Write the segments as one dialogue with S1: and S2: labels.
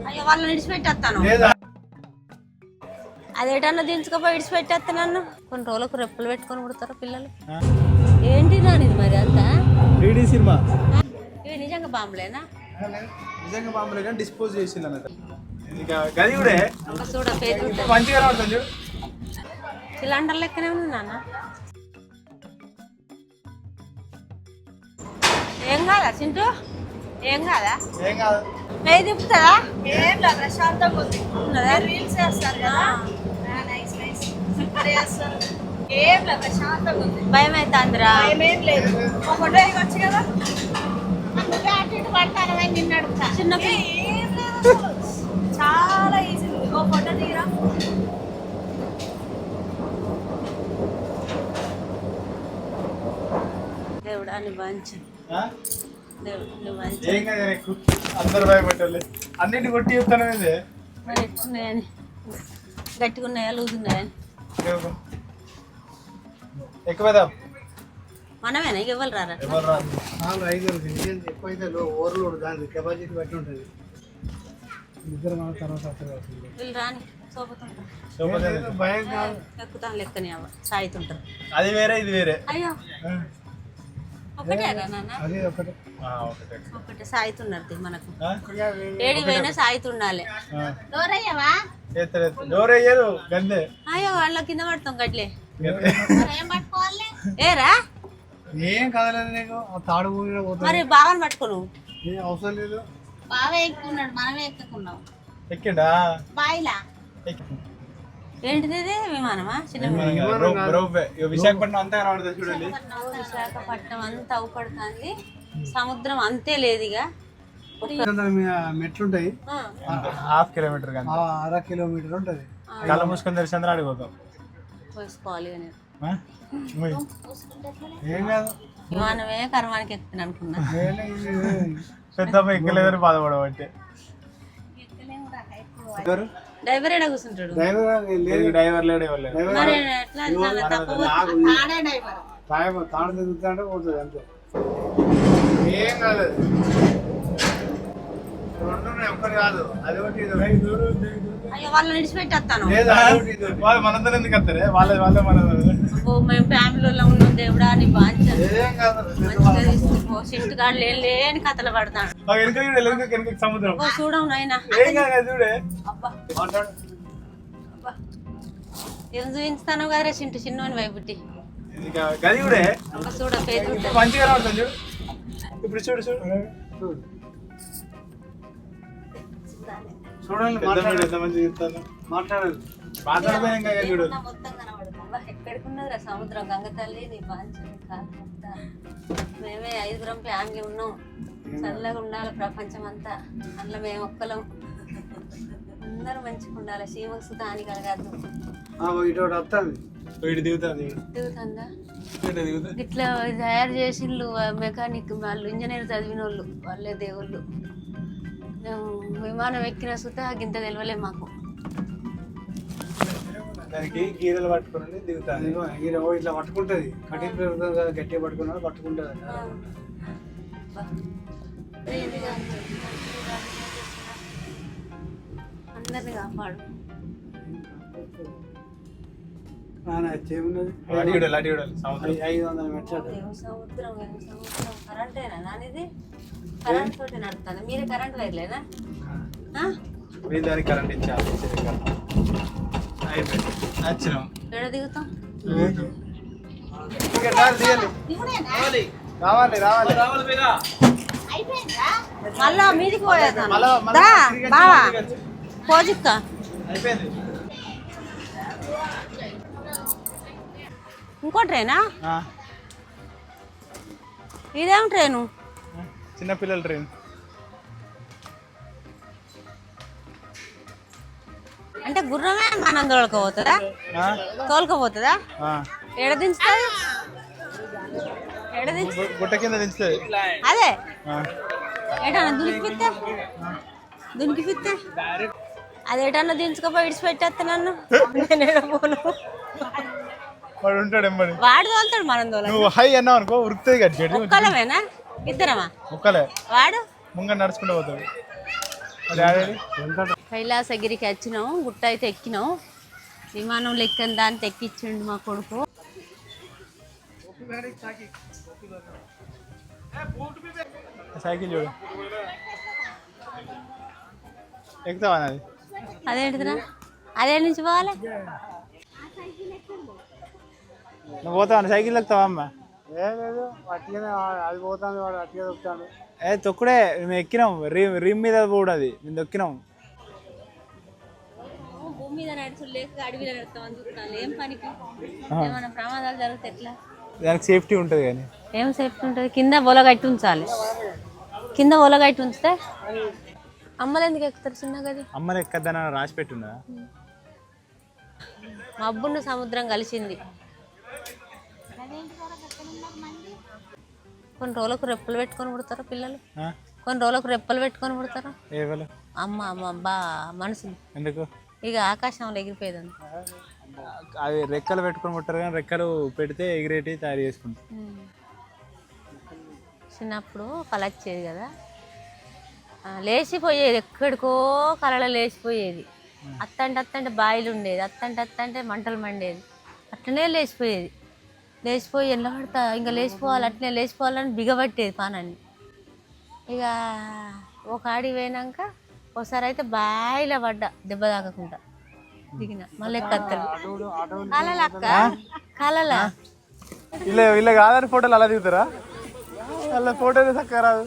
S1: అయ్యో వాళ్ళని విడిచిపెట్టేస్తాను. అదేటన్నా దించుకోపోయి విడిచిపెట్టేస్తాను. కొన్ని రోజులకు రెప్పులు పెట్టుకొని కుడతారు పిల్లలు. ఏంటి నాని మరి అంతా
S2: 3D సినిమా
S1: ఇవి నిజంగా బాంబులేనా?
S2: నిజంగా మామూలుగా కానీ డిస్పోజ్ చేసింది అన్నట్టు. ఇంకా గది కూడా
S1: చూడ పేరు
S2: మంచిగా రావట్లేదు చూడు.
S1: సిలిండర్ లెక్కనే ఉంది నాన్న. ఏం కాదా చింటూ? ఏం కాదా?
S2: ఏం కాదు.
S1: పేరు తిప్పుతుందా?
S3: ఏం లేదు, ప్రశాంతంగా ఉంది.
S1: ఉన్నదా?
S3: రీల్స్ చేస్తారు కదా, నైస్ నైస్ చేస్తారు. ఏం లేదు, ప్రశాంతంగా ఉంది.
S1: భయం అవుతుందిరా.
S3: ఏమేం లేదు. ఒక ఫోటో వచ్చు కదా, అటు ఇటు పడతానని నిన్ను అడుగుతా.
S1: చిన్న
S3: ఏం లేదు అసలు. చాలా ఈజీ ఉంది. ఓ ఫోటో తీరా.
S1: దేవుడా నీ మంచి దేవుడు మంచి.
S2: ఏం కాదు ఎక్కువ అందరు భయపెట్టాలి. అన్నింటి కొట్టి చెప్తాను ఇది.
S1: మరి ఎట్టున్నాయని గట్టిగా ఉన్నాయా లూజ్ ఉన్నాయని
S2: ఎక్కువ పెద్ద
S1: మనమేనా ఇవ్వాలి రారా?
S2: ఎవరు రాదు.
S4: 4-5 ఎక్కువైతే ఓవర్లోడ్ దాని కెపాసిటీ బట్టి ఉంటుంది. ఇద్దరు మన తర్వాత
S1: వీళ్ళు రాని సోపుతుంటారు.
S4: భయం కాదు.
S1: ఎక్కుతాను లెక్కని సాగుతుంటారు.
S2: అది వేరే ఇది వేరే.
S1: అయ్యో ఒకటే రా నాన్న.
S4: అది ఒకటి
S1: ఒకటే సాగుతున్నారు మనకు. ఏడి పోయినా సాగుతుండాలి. డోరయ్యవా?
S2: డోర్ అయ్యారు గందే.
S1: అయ్యో వాళ్ళ కింద పడతాం గట్లే. ఏం పట్టుకోవాలి ఏరా?
S4: ఏం కదలేదు నీకు. ఆ తాడు ఊరిలో పోతుంది.
S1: మరి బావని పట్టుకోను.
S4: ఏం అవసరం లేదు.
S1: బావే ఎక్కున్నాడు, మనమే ఎక్కుకున్నాం.
S2: ఎక్కిండా
S1: బాయిలా ఏంటిది ఇది? విమానమా? చిన్న
S2: విశాఖపట్నం అంతా కనబడుతుంది చూడండి.
S1: విశాఖపట్నం అంతా అవుపడుతుంది. సముద్రం అంతే లేదు ఇక.
S4: మెట్లుంటాయి.
S2: ½ కిలోమీటర్ కానీ
S4: 1/2 కిలోమీటర్ ఉంటుంది.
S2: కళ్ళ మూసుకొని తెలిసిందని అడిగిపోతాం.
S1: పోసుకోవాలి అని
S4: ఏం కాదు.
S1: విమానమే కర్మానికి ఎక్కుతాను అనుకున్నా.
S2: పెద్దమ్మ ఎక్కలేదని బాధపడబట్టే.
S1: డ్రైవర్ ఏడా కూర్చుంటాడు?
S2: డ్రైవర్ లేడు ఎవరు లేడు.
S1: మరి ఎట్లా అది తప్ప
S4: తాడు తిరుగుతుంటే పోతుంది అంతే. ఏం కాదు. ఒక్కటి కాదు. అది ఒకటి
S1: అయ్యో వాళ్ళని విడిచిపెట్టేస్తాను.
S2: వాళ్ళు మనందరూ ఎందుకు వస్తారే? వాళ్ళే మన
S1: మేము ఫ్యామిలీలో ఉన్నాం. దేవుడా నీ బాధ్యత మంచిగా తీసుకుపో. షిఫ్ట్ గార్డులు ఏం లేని కథలు పడతాను.
S2: సముద్రం
S1: చూడవు నాయన.
S2: చూడే.
S1: అబ్బా అబ్బా ఏం చూపిస్తాను కదరా చింటూ చిన్నోని వైపుట్టి.
S2: గది కూడా
S1: చూడ పేరు
S2: మంచిగా రావట్లేదు చూడు. ఇప్పుడు చూడు చూడు చూడండి ఎంత మంచిగా చెప్తాను.
S4: మాట్లాడాలి.
S2: మాట్లాడిపోయినా చూడు.
S1: మొత్తం కనబడుతుంది. ఎక్కడికి ఉన్నదిరా సముద్రం? గంగ తల్లి నీ బాధ్యత. మేమే 5 ఫ్యామిలీ ఉన్నాం. చల్లగా ఉండాలి ప్రపంచం అంతా. అందులో మేము ఒక్కలం. అందరూ మంచిగా ఉండాలి. సీమకు సుత అని కలగద్దు.
S4: ఇటు వస్తుంది.
S2: వీడు దిగుతుంది.
S1: దిగుతుందా? ఇట్లా తయారు చేసిళ్ళు మెకానిక్ వాళ్ళు, ఇంజనీర్ చదివిన వాళ్ళు, వాళ్ళే దేవుళ్ళు. మేము విమానం ఎక్కిన సుత గింత తెలియలే మాకు.
S2: దానికి గీరలు పట్టుకుని దిగుతాను.
S4: ఇట్లా పట్టుకుంటది. కటింగ్ పెరుగుతుంది కదా, గట్టిగా పట్టుకున్నా పట్టుకుంటది.
S1: అందరిని కాపాడు.
S4: ఏమున్నది? 500 మెట్లు.
S1: సముద్రం కరెంటేనా నానిది? కరెంట్ తోటి నడుస్తుంది. మీరే కరెంట్ వైర్లేనా?
S2: మీరు దానికి కరెంట్ ఇచ్చారు. అయిపోయింది. వచ్చినాం.
S1: ఎడ దిగుతాం?
S2: రావాలి రావాలి.
S1: మళ్ళా మీదికి పోయేద్దాం. బావా పోజిక్క
S2: అయిపోయింది.
S1: ఇంకో ట్రైనా? ఇదేం ట్రైను?
S2: చిన్నపిల్లల ట్రైన్.
S1: అంటే గుర్రమే మనం తోలుకపోతుందా? తోలుకపోతుందా? ఎడ దించుతుంది? ఎడ దించు?
S2: గుట్ట కింద దించుతుంది.
S1: అదే ఏటన్నా దునికిపిస్తే దునికిపిస్తే అదేటన్నా దించుకోపోయి విడిచిపెట్టేస్తా నన్ను. నేను పోను.
S2: వాడు ఉంటాడు ఎంబడి.
S1: వాడు తోలుతాడు, మనం తోలు.
S2: నువ్వు హై అన్నావు అనుకో ఉరుకుతుంది. గట్టి
S1: ఒక్కలమేనా? ఇద్దరమా?
S2: ఒక్కలే.
S1: వాడు
S2: ముంగ నడుచుకుంటూ పోతాడు.
S1: కైలాసగిరికి వచ్చినాం, గుట్ట అయితే ఎక్కినాం. విమానం లెక్కని దాన్ని ఎక్కించిండు మా కొడుకు.
S2: సైకిల్ చూడు ఎక్కుతావా అది?
S1: అదేంటిదిరా, అదే నుంచి పోవాలి.
S2: నువ్వు పోతావా? సైకిల్ ఎక్కుతావా అమ్మ?
S4: లేదు అట్లనే అది పోతాను, వాడు అట్లే దొక్కుతాడు.
S2: తొక్కుడే మేము ఎక్కినాం, రిమ్ మీద కూడా అది మేము దొక్కినాం.
S1: భూమి మీద నడుచుడు లేక అడవిలో నడుస్తామని చూస్తాను. ఏం పనికి? ఏమైనా ప్రమాదాలు జరిగితే ఎట్లా?
S2: దానికి సేఫ్టీ ఉంటుంది కానీ.
S1: ఏం సేఫ్టీ ఉంటుంది? కింద ఒలగట్టి ఉంచాలి. కింద ఒలగట్టి ఉంచితే అమ్మలు ఎందుకు ఎక్కుతారు చిన్నగా? అది
S2: అమ్మలు ఎక్కద్దని రాసి పెట్టున్నా.
S1: మబ్బున్న సముద్రం కలిసింది. కొన్ని రోజులకు రెప్పలు పెట్టుకొని పుడతారు పిల్లలు, కొన్ని రోజులకు రెప్పలు పెట్టుకొని పుడతారు. అమ్మ మనుషులు
S2: ఎందుకు?
S1: ఇక ఆకాశంలో ఎగిరిపోయేది.
S2: అవి రెక్కలు పెట్టుకొని పుట్టారు కానీ రెక్కలు పెడితే ఎగిరేటి తయారు చేసుకుంటారు. చిన్నప్పుడు
S1: కలొచ్చేది కదా, లేచిపోయేది, ఎక్కడికో కళలో లేచిపోయేది. అత్తంటే బాయిలు ఉండేది, అత్తంటే మంటలు మండేది. అట్లనే లేచిపోయి ఎండ పడతా ఇంకా లేచిపోవాలి, అట్లనే లేచిపోవాలని బిగబట్టేది పానాన్ని. ఇక ఒక ఆడి పోయినాక ఒకసారి అయితే బాయిలో పడ్డా, దెబ్బ తాకకుండా దిగిన. మళ్ళీ కత్తలు కళలు అక్క, కళలా
S2: ఇలా కాదని ఫోటోలు అలా దిగుతారా? అలా ఫోటోలు చక్కగా రాదు.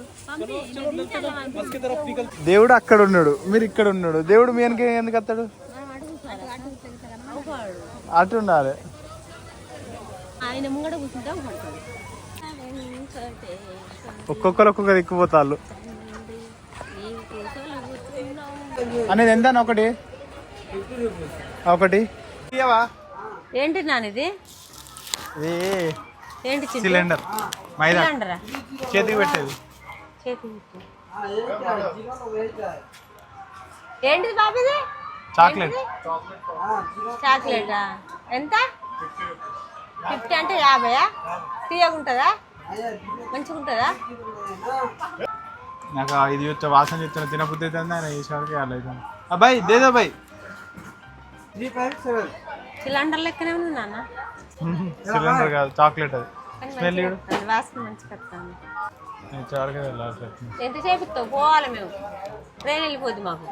S2: దేవుడు అక్కడ ఉన్నాడు, మీరు ఇక్కడ ఉన్నాడు. దేవుడు మీ వెనక ఎందుకు వస్తాడు? అటు ఉండాలి.
S1: ఆయన ముంగడ కూర్చుంటే
S2: ఒక్కొక్కరు ఒక్కొక్క దిక్కుపోతాళ్ళు అనేది. ఎంత ఒకటి ఒకటి
S1: ఏంటి నానిది? ఏంటి?
S2: సిలిండర్ మైదా చేతికి పెట్టేది.
S1: ఏంటిది బాబుది?
S2: చాక్లెట్.
S1: చాక్లెటా? ఎంత? 50 అంటే 50? తీయగుంటుందా? మంచిగా ఉంటుందా?
S2: నాకు ఇది వచ్చే వాసన చెప్తున్నా, తినబుద్ధి అవుతుంది. ఆయన ఈసారికి అలా అవుతుంది. అబ్బాయి దేదో బాయ్.
S1: సిలిండర్ లెక్కనే ఉంది నాన్న.
S2: సిలిండర్ కాదు, చాక్లెట్. అది స్మెల్
S1: వాసన మంచిగా వస్తాను.
S2: చాలు.
S1: ఎంతసేపు పోవాలి మేము? ట్రైన్ వెళ్ళిపోద్ది మాకు.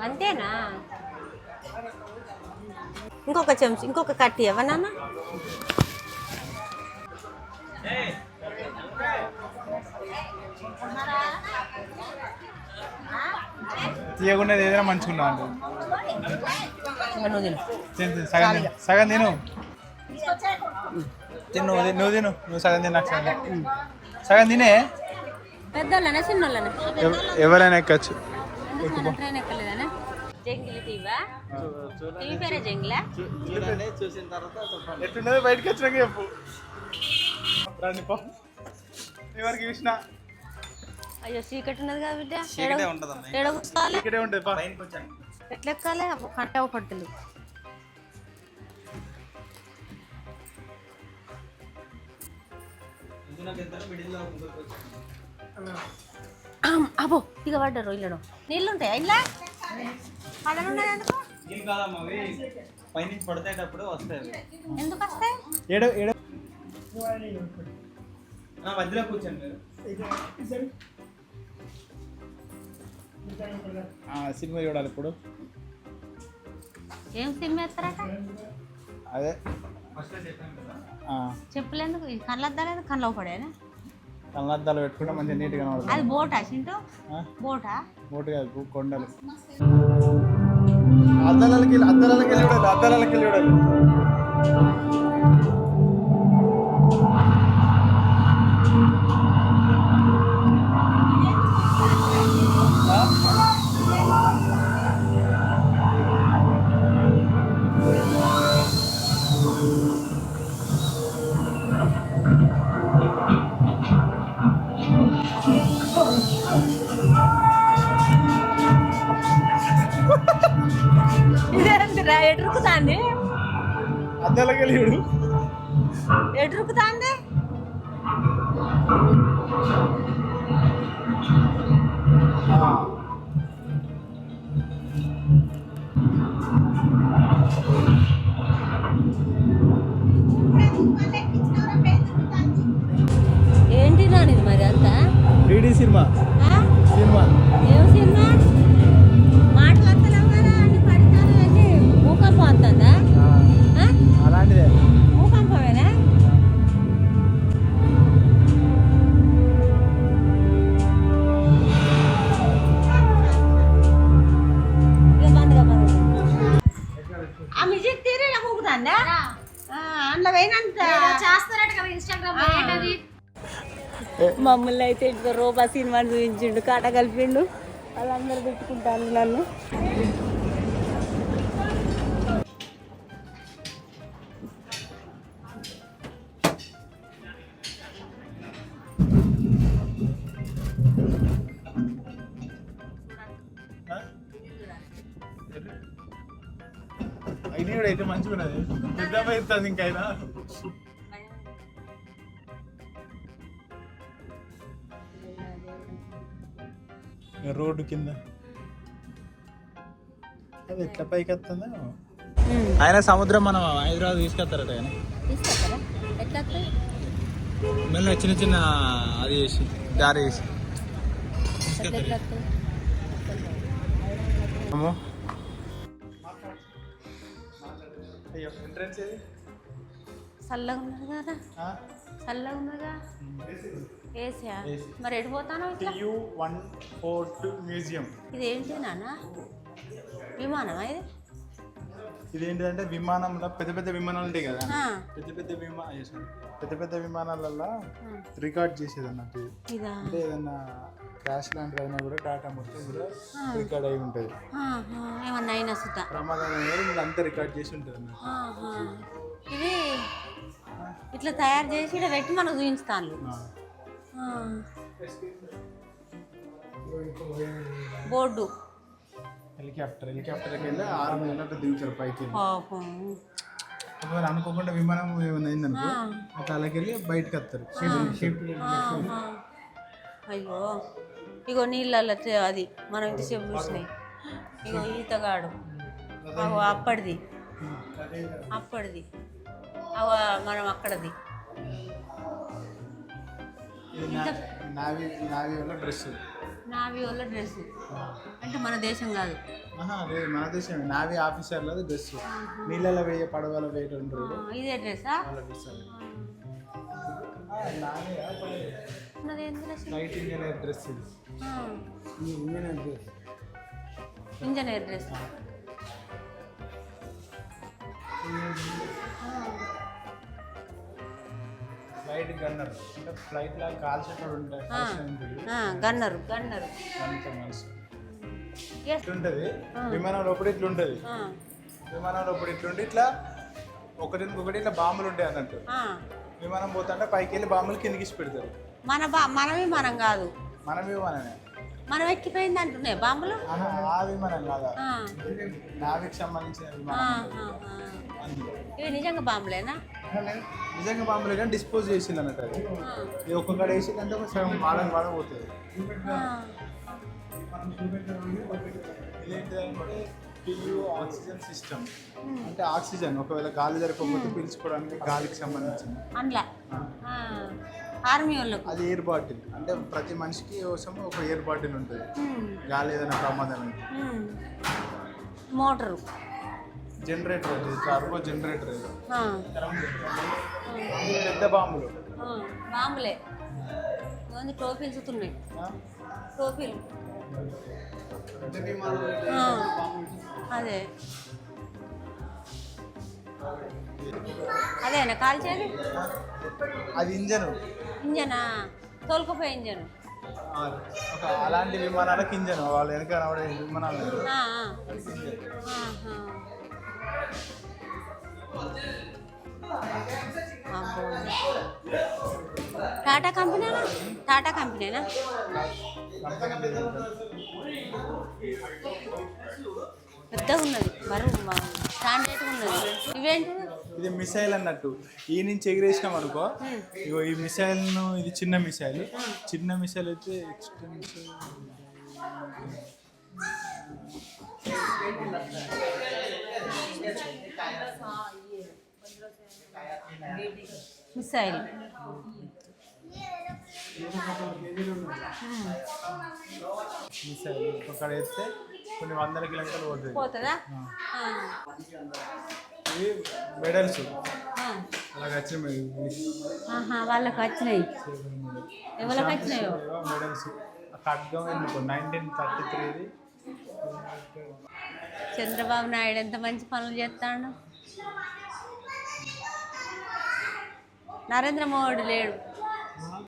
S1: అంతేనా? ఇంకొక చెంచా, ఇంకొక కట్టి ఇవ్వ నాన్న.
S2: తీయకున్నది ఏదైనా మంచిగా అంటే
S1: నువ్వు తిను.
S2: సగం తిను. నువ్వు తిను. నువ్వు సగం తిను, నాకు సగం తినే.
S1: పెద్దోళ్ళనే చిన్నోళ్ళనే?
S2: ఎవరైనా ఎక్కచ్చు.
S1: ట్రైన్ ఎక్కలేదనే? జంగిలి టీవా? టీవీ పేరే జంగిలా?
S2: చూసిన తర్వాత ఎట్లున్నది బయటకు వచ్చినాక చెప్పు. రండి పో. ఎవరికి చూసినా
S1: అయ్యో చీకటి ఉన్నది కదా బిడ్డ.
S2: ఇక్కడే ఉంటుంది.
S1: ఎట్లా ఎక్కాలి? కట్ట పట్టులు. అబ్బో ఇక పడ్డారు. ఇల్లు నీళ్ళు ఉంటాయా? ఇలా పడనున్నాయి ఎందుకు?
S2: పైనుంచి పడతాయేటప్పుడు వస్తాయి.
S1: ఎందుకు వస్తాయి?
S2: మధ్యలో కూర్చోండి. సినిమా చూడాలి ఇప్పుడు.
S1: ఏం సినిమా వేస్తారట?
S2: అదే
S1: చెప్పులు ఎందుకు? కళ్ళద్దాలేదు, కళ్ళ పడేనా?
S2: కళ్ళద్దాలు పెట్టుకుంటే మంచిగా నీట్గా కనబడుతుంది.
S1: అది బోటా చింటూ? బోటా?
S2: బోటు కాదు, కొండలు. అద్దాలకి చూడాలి.
S1: ఇదేంటిరా ఎటురుకుతాంది?
S2: అద్దాలకి చూడు.
S1: ఎటురుకుతాంది?
S2: 3D సినిమా
S1: ఆ?
S2: సినిమా
S1: ఏం సినిమా మాట్లాడతలేవు కదా అన్ని పరికరాలు పెట్టి భూకంపం వస్తుందా ఆ?
S2: అలాంటిదే
S1: భూకంపమేనా ఇక బంద్గా బంద్ ఆ మ్యూజిక్ తీరే ఊగుతుందా అందులో పోయినంత
S3: చేస్తారట కదా ఇన్స్టాగ్రామ్ లో ఏంటది
S1: మమ్మల్ని అయితే ఇంట్లో రూపా సినిమాని చూపించిండు కాట కలిపిండు వాళ్ళందరూ పెట్టుకుంటాను నన్ను
S2: ఇది కూడా అయితే మంచిగా ఉన్నది నిద్రపోయి ఇస్తుంది ఇంకైనా రోడ్డు కింద అది ఎట్లా పైకి వస్తుందో ఆయన సముద్రం మనం హైదరాబాద్ తీసుకెళ్తారట కానీ
S1: తీసుకొస్తారా ఎట్లా వస్తాయి?
S2: మళ్ళీ చిన్న చిన్న అది చేసి దారి చేసి
S1: ఎట్లా ఎట్లా వస్తాయి?
S2: అమ్మో అయ్యో ఎంట్రన్స్ ఏది
S1: చల్లగా ఉన్నది కదా చల్లగా ఉన్నదా ఏసా
S2: ఏసీ.
S1: మరి ఎటు పోతాను ఇట్లా
S2: TU142 మ్యూజియం
S1: ఇది ఏంటి నాన్న విమానమా ఇది
S2: ఇదేంటిదంటే విమానంలో పెద్ద పెద్ద విమానాలు ఉంటాయి కదా
S1: ఆ,
S2: పెద్ద పెద్ద విమానాలలో రికార్డ్ చేసేది అన్నట్టు ఇది.
S1: ఇదా
S2: అంటే ఏదన్నా క్రాష్ లాంటిది అయినా కూడా డాటా మొత్తం కూడా రికార్డ్ అయి ఉంటుంది
S1: ఆహా, ఏమన్నా అయినా సుతా
S2: ప్రమాదం అనేది వీళ్ళు అంతా రికార్డ్ చేసి ఉంటుంది అన్నట్టు
S1: ఆహా. ఇది ఇట్లా తయారు చేసి ఇక్కడ పెట్టి మనకు చూపిస్తాను
S2: ఆ.
S1: బోర్డు
S2: హెలికాప్టర్కి వెళ్ళి 6 నెలలు దిగుతారు పైకి వెళ్ళి
S1: పాపం
S2: ఒకవేళ అనుకోకుండా విమానం ఏమైనా అయిందనుకో అట్లా అలాగే వెళ్ళి బయటకు వస్తారు
S1: ఆహా. అయ్యో ఇగో నీళ్ళల్లో అది మనం ఇంతసేపు చూసినాయి ఇగో ఈతగాడు అగో అప్పటిది అగో మనం అక్కడది
S2: నావీ వల్ల డ్రెస్
S1: నావీ వాళ్ళ డ్రెస్ అంటే మన దేశం కాదు
S2: లేదు మన దేశం నావీ ఆఫీసర్ల డ్రెస్ నీళ్ళలో వేయ పడవలో వేయటం
S1: ఇదే డ్రెస్సా
S2: వాళ్ళ dress navy flight engineer dress ఇది
S1: ఇంజనీర్ డ్రెస్
S2: ఫ్లైట్ గన్నర్ అంటే ఫ్లైట్ లాగా కాల్చేటోడు ఉంటాయి
S1: గన్నరు
S2: అంత మనసు ఇట్లుంటది విమానం లోపల ఇట్లుంటది విమానం లోపల ఇట్లుండి ఇట్లా ఒకటి ఇట్లా బాంబులు ఉంటాయి అన్నట్టు విమానం పోతుంటే పైకి వెళ్ళి బాంబులు కిందికి ఇచ్చి పెడతారు
S1: మనమే మనం కాదు
S2: మన విమానమే
S1: మనం ఎక్కిపోయింది అంటున్నాయి బాంబులు
S2: ఆ విమానం కాదా నావికి సంబంధించిన విమానం
S1: ఇవి నిజంగా బాంబులేనా
S2: నిజంగా బాంబులు కానీ డిస్పోజ్ చేసింది అన్నట్టు అది ఇది ఒక్కొక్కడ వేసిందంటే ఒక సగం వాడ పోతుంది ఇదేంటిదంటే PU ఆక్సిజన్ సిస్టమ్ అంటే ఆక్సిజన్ ఒకవేళ గాలి జరగకపోతే పీల్చుకోవడానికి గాలికి సంబంధించింది
S1: అందులో ఆర్మీ వాళ్ళకు
S2: అది ఎయిర్ బాటిల్ అంటే ప్రతి మనిషికి కోసం ఒక ఎయిర్ బాటిల్ ఉంటుంది గాలి ఏదైనా ప్రమాదం అయితే
S1: మోటరు
S2: జనరేటర్ అది టర్బో జనరేటర్ ఇది పెద్ద బాంబులు
S1: బాంబులే టోపీలు చూస్తున్నాయి టోపీలు అదే అదేనా కాల్చేది
S2: అది
S1: ఇంజనా తోలుకుపోయే ఇంజను
S2: ఒక అలాంటి విమానాలకు ఇంజన్ వాళ్ళ వెనక రావడే విమానాలు
S1: టాటా కంపెనీనా పెద్దగా ఉన్నది బరువు స్టాండర్డ్గా ఉన్నది ఇవేంటి
S2: ఇది మిసైల్ అన్నట్టు ఈ నుంచి ఎగిరేసినాం అనుకో ఇగో ఈ మిసైల్ను ఇది చిన్న మిసైల్ అయితే
S1: మిసైల్
S4: కేజీలు ఉన్నాయి.
S2: మిసైల్ అక్కడ వేస్తే కొన్ని వందల కిలోమీటర్లు పోతుంది.
S1: పోతుందా
S2: ఇవి మెడల్స్
S1: ఆ.
S2: అలాగ వచ్చినాయి
S1: ఆహా, వాళ్ళకి వచ్చినాయి. ఎవరికి వచ్చినాయో
S2: మెడల్స్ ఖడ్గం ఎందుకు 1933
S1: చంద్రబాబు నాయుడు ఎంత మంచి పనులు చేస్తాడు. నరేంద్ర మోడీ లేడు.